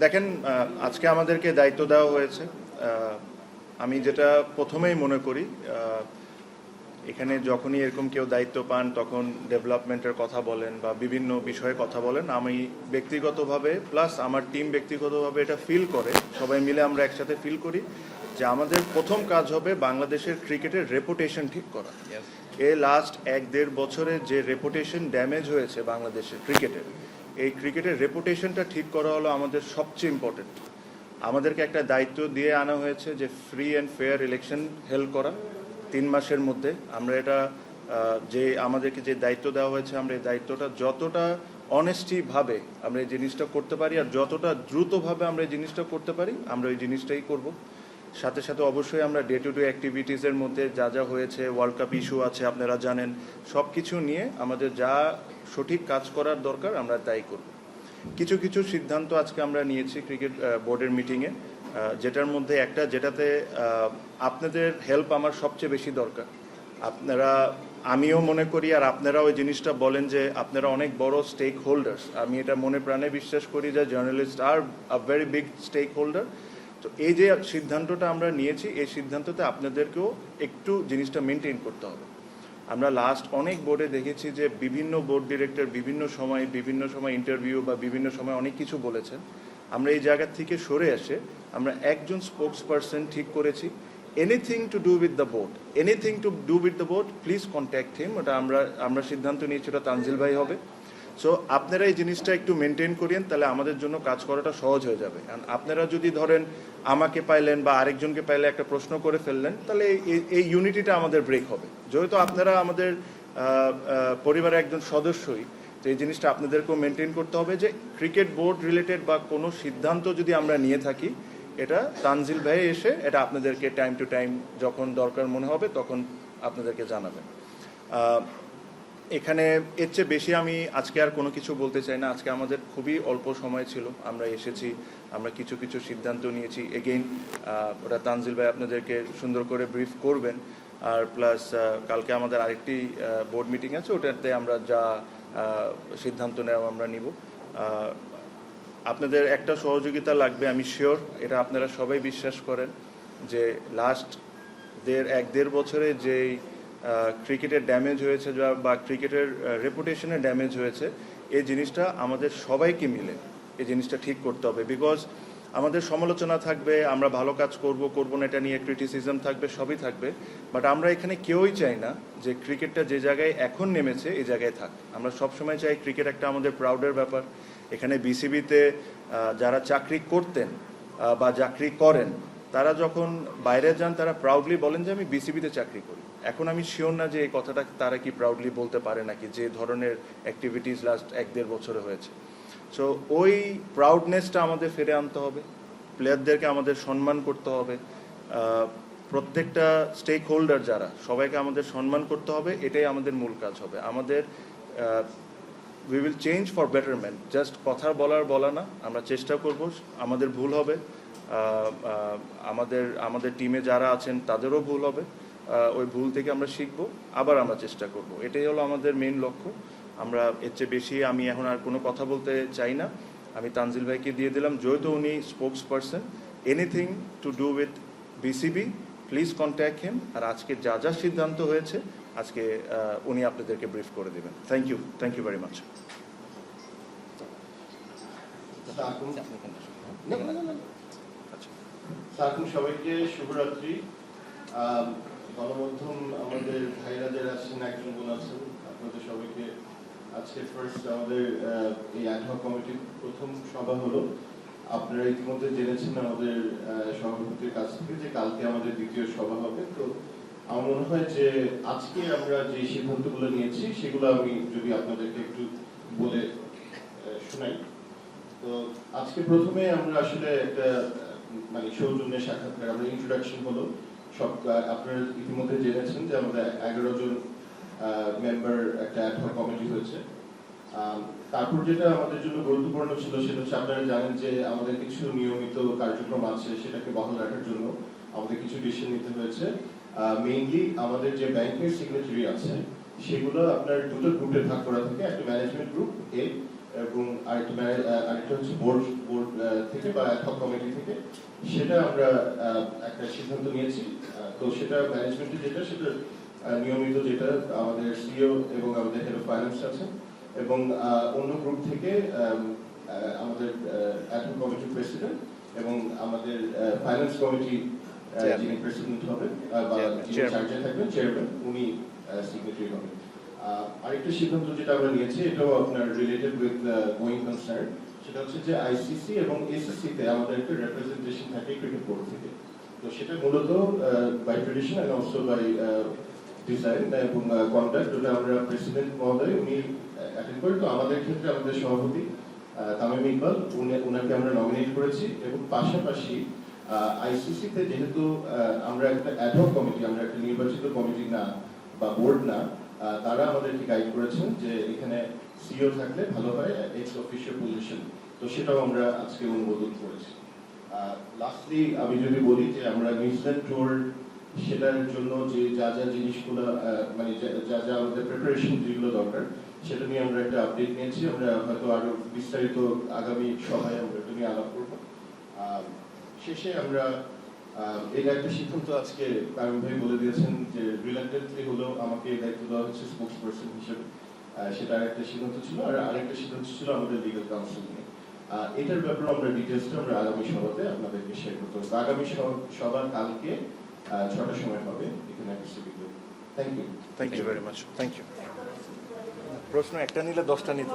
দেখেন, আজকে আমাদেরকে দায়িত্ব দেওয়া হয়েছে। আমি যেটা প্রথমেই মনে করি, এখানে যখনই এরকম কেউ দায়িত্ব পান তখন ডেভেলপমেন্টের কথা বলেন বা বিভিন্ন বিষয়ে কথা বলেন। আমি ব্যক্তিগতভাবে প্লাস আমার টিম ব্যক্তিগতভাবে এটা ফিল করে, সবাই মিলে আমরা একসাথে ফিল করি যে আমাদের প্রথম কাজ হবে বাংলাদেশের ক্রিকেটের রেপুটেশন ঠিক করা। লাস্ট 1-1.5 বছরে যে রেপুটেশন ড্যামেজ হয়েছে বাংলাদেশের ক্রিকেটের, এই ক্রিকেটের রেপুটেশনটা ঠিক করা হলো আমাদের সবচেয়ে ইম্পর্টেন্ট। আমাদেরকে একটা দায়িত্ব দিয়ে আনা হয়েছে যে free and fair election held করা 3 মাসের মধ্যে। আমরা এটা যে আমাদেরকে যে দায়িত্ব দেওয়া হয়েছে, আমরা এই দায়িত্বটা যতটা অনেস্টিভাবে আমরা এই জিনিসটা করতে পারি আর যতটা দ্রুতভাবে আমরা এই জিনিসটা করতে পারি, আমরা এই জিনিসটাই করব। সাথে সাথে অবশ্যই আমরা ডে টু ডে অ্যাক্টিভিটিসের মধ্যে যা যা হয়েছে, ওয়ার্ল্ড কাপ ইস্যু আছে আপনারা জানেন, সব কিছু নিয়ে আমাদের যা সঠিক কাজ করার দরকার আমরা তাই করব। কিছু কিছু সিদ্ধান্ত আজকে আমরা নিয়েছি ক্রিকেট বোর্ডের মিটিংয়ে, যেটার মধ্যে একটা যেটাতে আপনাদের হেল্প আমার সবচেয়ে বেশি দরকার। আপনারা, আমিও মনে করি আর আপনারা ওই জিনিসটা বলেন যে আপনারা অনেক বড় স্টেক হোল্ডার্স। আমি এটা মনে প্রাণে বিশ্বাস করি যে journalist are a very big stakeholder. তো এই যে সিদ্ধান্তটা আমরা নিয়েছি, এই সিদ্ধান্ততে আপনাদেরকেও একটু জিনিসটা মেনটেন করতে হবে। আমরা লাস্ট অনেক বোর্ডে দেখেছি যে বিভিন্ন বোর্ড ডিরেক্টর বিভিন্ন সময় ইন্টারভিউ বা বিভিন্ন সময় অনেক কিছু বলেছেন। আমরা এই জায়গা থেকে সরে এসে আমরা একজন স্পোক্স পারসন ঠিক করেছি। Anything to do with the board please contact him. ওটা আমরা সিদ্ধান্ত নিয়েছি, ওটা তানজিল ভাই হবে। সো আপনারা এই জিনিসটা একটু মেনটেন করেন, তাহলে আমাদের জন্য কাজ করাটা সহজ হয়ে যাবে। কারণ আপনারা যদি ধরেন আমাকে পাইলেন বা আরেকজনকে পাইলে একটা প্রশ্ন করে ফেললেন, তাহলে এই ইউনিটিটা আমাদের ব্রেক হবে। যেহেতু আপনারা আমাদের পরিবারের একজন সদস্যই, তো এই জিনিসটা আপনাদেরকেও মেনটেন করতে হবে যে ক্রিকেট বোর্ড রিলেটেড বা কোনো সিদ্ধান্ত যদি আমরা নিয়ে থাকি, এটা তানজিল ভাই এসে এটা আপনাদেরকে টাইম টু টাইম যখন দরকার মনে হবে তখন আপনাদেরকে জানাবেন। এখানে এর চেয়ে বেশি আমি আজকে আর কোনো কিছু বলতে চাই না। আজকে আমাদের খুবই অল্প সময় ছিল, আমরা এসেছি, আমরা কিছু কিছু সিদ্ধান্ত নিয়েছি। এগেইন ওটা তানজিল ভাই আপনাদেরকে সুন্দর করে ব্রিফ করবেন। আর প্লাস কালকে আমাদের আরেকটি বোর্ড মিটিং আছে, ওটাতে আমরা যা সিদ্ধান্ত নেওয়া আমরা নিব। আপনাদের একটা সহযোগিতা লাগবে, আমি শিওর, এটা আপনারা সবাই বিশ্বাস করেন যে লাস্ট 1-1.5 বছরে যেই ক্রিকেটের ড্যামেজ হয়েছে বা ক্রিকেটের রেপুটেশনের ড্যামেজ হয়েছে, এই জিনিসটা আমাদের সবাইকে মিলে এই জিনিসটা ঠিক করতে হবে। বিকজ আমাদের সমালোচনা থাকবে, আমরা ভালো কাজ করব না এটা নিয়ে ক্রিটিসিজম থাকবে, সবই থাকবে, বাট আমরা এখানে কেউই চাই না যে ক্রিকেটটা যে জায়গায় এখন নেমেছে এই জায়গায় থাক। আমরা সবসময় চাই ক্রিকেট একটা আমাদের প্রাউডের ব্যাপার। এখানে বিসিবিতে যারা চাকরি করতেন বা চাকরি করেন, তারা যখন বাইরে যান তারা প্রাউডলি বলেন যে আমি বিসিবিতে চাকরি করি। এখন আমি শিওর না যে এই কথাটা তারা কি প্রাউডলি বলতে পারে নাকি, যে ধরনের অ্যাক্টিভিটিস লাস্ট 1-1.5 বছরে হয়েছে। সো ওই প্রাউডনেসটা আমাদের ফিরে আনতে হবে, প্লেয়ারদেরকে আমাদের সম্মান করতে হবে, প্রত্যেকটা স্টেক হোল্ডার যারা, সবাইকে আমাদের সম্মান করতে হবে। এটাই আমাদের মূল কাজ হবে। আমাদের we will change for betterment, just কথা বলা না, আমরা চেষ্টা করব। আমাদের ভুল হবে, আমাদের টিমে যারা আছেন তাদেরও ভুল হবে, ওই ভুল থেকে আমরা শিখব, আবার আমরা চেষ্টা করব। এটাই হলো আমাদের মেইন লক্ষ্য। আমরা এর চেয়ে বেশি আমি এখন আর কোনো কথা বলতে চাই না। আমি তানজিল ভাইকে দিয়ে দিলাম, যেহেতু উনি spokesperson, anything to do with BCB please contact him. আর আজকে যা যা সিদ্ধান্ত হয়েছে আজকে উনি আপনাদেরকে ব্রিফ করে দেবেন। Thank you very much. সবাইকে শুভরাত্রি। গণমাধ্যম আমাদের ভাইরা যারা আছেন, একজন বোন আছেন, আপনাদের সবাইকে আজকে ফার্স্ট আমাদের এই অ্যাডহক কমিটির প্রথম সভা হলো। আপনারা ইতিমধ্যে জেনেছেন আমাদের সভাপতির কাছ থেকে যে কালকে আমাদের দ্বিতীয় সভা হবে। তো আমার মনে হয় যে আজকে আমরা যে সিদ্ধান্তগুলো নিয়েছি সেগুলো আমি যদি আপনাদেরকে একটু বলে শোনাই। তো আজকে প্রথমে আমরা আসলে একটা মানে সৌজন্যের সাক্ষাৎকার, আমরা ইন্ট্রোডাকশন হলো সব। আপনারা ইতিমধ্যে জেনেছেন যে আমাদের 11 জন মেম্বার একটা অ্যাডহক কমিটি হয়েছে। তারপর যেটা আমাদের জন্য গুরুত্বপূর্ণ ছিল সেটা হচ্ছে, আপনারা জানেন যে আমাদের কিছু নিয়মিত কার্যক্রম আছে, সেটাকে বহাল রাখার জন্য আমাদের কিছু ডিসিশন নিতে হয়েছে। মেইনলি আমাদের যে ব্যাংকের সিগনেচারি আছে সেগুলো আপনার দুটো গ্রুপে ভাগ করা থাকে, একটা ম্যানেজমেন্ট গ্রুপ এ এবং আরেকটা হচ্ছে বোর্ড থেকে থেকে বা অ্যাডহক কমিটি থেকে, সেটা আমরা একটা সিদ্ধান্ত নিয়েছি। তো সেটা ম্যানেজমেন্টে যেটা সেটা নিয়মিত যেটা আমাদের সিইও এবং আমাদের হেড অফ ফাইন্যান্স আছেন, এবং অন্য গ্রুপ থেকে আমাদের অ্যাডহক কমিটির প্রেসিডেন্ট এবং আমাদের ফাইন্যান্স কমিটি যিনি প্রেসিডেন্ট হবেন বা যিনি চার্জে থাকবেন চেয়ারম্যান, উনি সিগনেটারি হবেন। আরেকটা সিদ্ধান্ত যেটা আমরা নিয়েছি, এটাও আপনার রিলেটেড উইথ গোয়িং কনসার্ন, সেটা হচ্ছে যে আইসিসি এবং এসিসি তে আমাদের একটা রিপ্রেজেন্টেশন থাকে ক্রিকেট বোর্ড থেকে। তো সেটা মূলত by tradition and also by design এবং কন্ডাক্ট, যেটা আমরা প্রেসিডেন্ট মহোদয় উনি অ্যাটেন্ড করেন। তো আমাদের ক্ষেত্রে আমাদের সভাপতি তামিম ইকবাল, উনাকে আমরা নমিনেট করেছি, এবং পাশাপাশি আইসিসি তে যেহেতু আমরা একটা অ্যাডহক কমিটি, আমরা একটা নির্বাচিত কমিটি না বা বোর্ড না, তারা আমাদেরকে গাইড করেছেন যে এখানে সিইও থাকলে ভালো হয়, এক্স অফিসিয়াল পজিশন। তো সেটাও আমরা আজকে অনুমোদন করেছি। লাস্টলি আমি যদি বলি যে আমরা নিউজিল্যান্ড ট্যুর, সেটার জন্য যে যা যা জিনিসগুলো মানে যা যা আমাদের প্রিপারেশন যেগুলো দরকার, সেটা নিয়ে আমরা একটা আপডেট নিয়েছি। আমরা হয়তো আরো বিস্তারিত আগামী সভায় আমরা এটা নিয়ে আলাপ করবো। শেষে আমরা এটা একটা সিদ্ধান্ত আজকে তামিম ভাই বলে দিয়েছেন যে রিল্যাক্টেন্টলি হলেও আমাকে দায়িত্ব দেওয়া হচ্ছে স্পোক্স পার্সন হিসেবে। সেটা একটা সিদ্ধান্ত ছিল, আর আরেকটা সিদ্ধান্ত ছিল আমাদের লিগ্যাল কাউন্সিল নিয়ে। এটার ব্যাপারে আমরা ডিটেলসটা আমরা আগামী সভাতে আপনাদেরকে শেয়ার করতে হবে। আগামী সভা কালকে 6টার সময় হবে এখানে এসিবিতে। Thank you very much. Thank you. প্রশ্ন একটা নিলে 10টা নিত।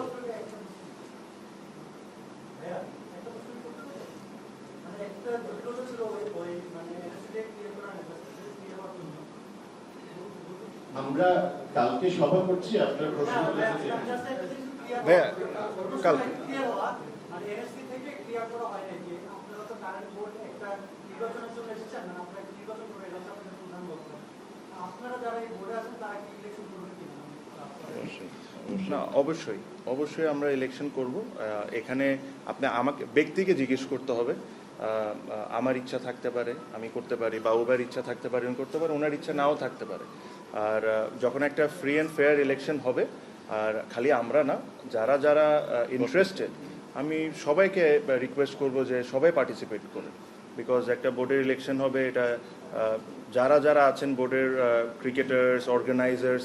আমরা কালকে সভা করছি, আপনার প্রশ্ন ভাইয়া কালকে না, অবশ্যই অবশ্যই আমরা ইলেকশন করব। এখানে আপনি আমাকে ব্যক্তিকে জিজ্ঞেস করতে হবে। আমার ইচ্ছা থাকতে পারে আমি করতে পারি, বা ওবার ইচ্ছা থাকতে পারে উনি করতে পারে, ওনার ইচ্ছা নাও থাকতে পারে। আর যখন একটা ফ্রি অ্যান্ড ফেয়ার ইলেকশন হবে, আর খালি আমরা না, যারা যারা ইন্টারেস্টেড, আমি সবাইকে রিকোয়েস্ট করব যে সবাই পার্টিসিপেট করে। বিকজ একটা বোর্ডের ইলেকশন হবে, এটা যারা যারা আছেন বোর্ডের cricketers, organisers,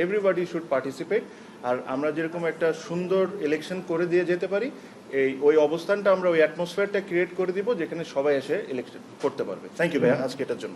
everybody should participate. আর আমরা যেরকম একটা সুন্দর ইলেকশন করে দিয়ে যেতে পারি, ওই অবস্থানটা আমরা ওই অ্যাটমসফিয়ারটা ক্রিয়েট করে দিব যেখানে সবাই এসে ইলেকশন করতে পারবে। থ্যাংক ইউ ভাইয়া আজকে এটার জন্য।